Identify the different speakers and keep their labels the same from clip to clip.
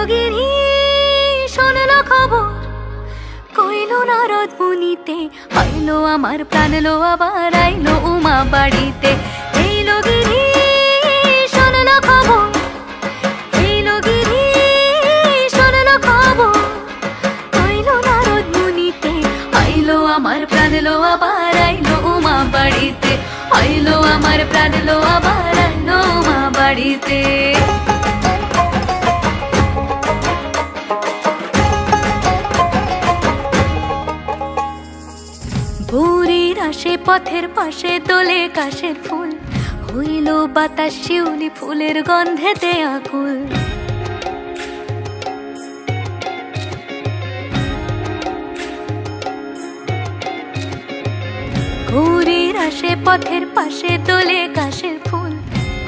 Speaker 1: গিরি শোনলো খবর, কইলো নারদ মুনিতে, আইলো আমার প্রাণ লো আবার আইলো উমা বাড়িতে। এইলো গিরি শোনলো খবর, এইলো গিরি শোনলো খবর, কইলো নারদ মুনিতে, আইলো আমার প্রাণ লো আবার আইলো উমা বাড়িতে, আইলো আমার প্রাণ লো আবার আইলো উমা বাড়িতে। ভোরের আসে পথের পাশে তোলে কাশের ফুল, হইল বাতাস শিউলি ফুলের গন্ধেতে আকুল। ভোরের আসে পথের পাশে তোলে কাশের ফুল,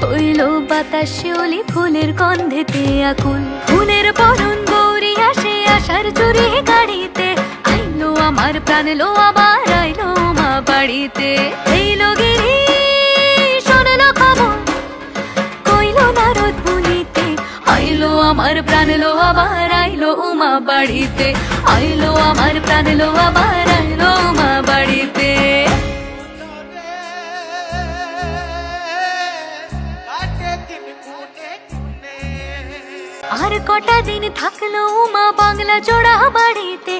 Speaker 1: হইল বাতাস শিউলি ফুলের গন্ধেতে আকুল। ফুলের বরণ গৌরী আসে আশার চুরি গাড়িতে, আইলো আমার প্রাণ লো আবার আইলো মা বাড়িতে। এইলো গিরি শোনলো খবর, কইলো নারদ মুনিতে, আইলো আমার প্রাণ লো আবার আইলো উমা বাড়িতে, আইলো আমার প্রাণ লো আবার আইলো উমা বাড়িতে। আর কটা দিন থাকলো উমা বাংলা জোড়া বাড়িতে,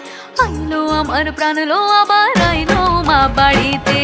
Speaker 1: আইলো আমার প্রাণ লো আবার আইলো উমা বাড়িতে।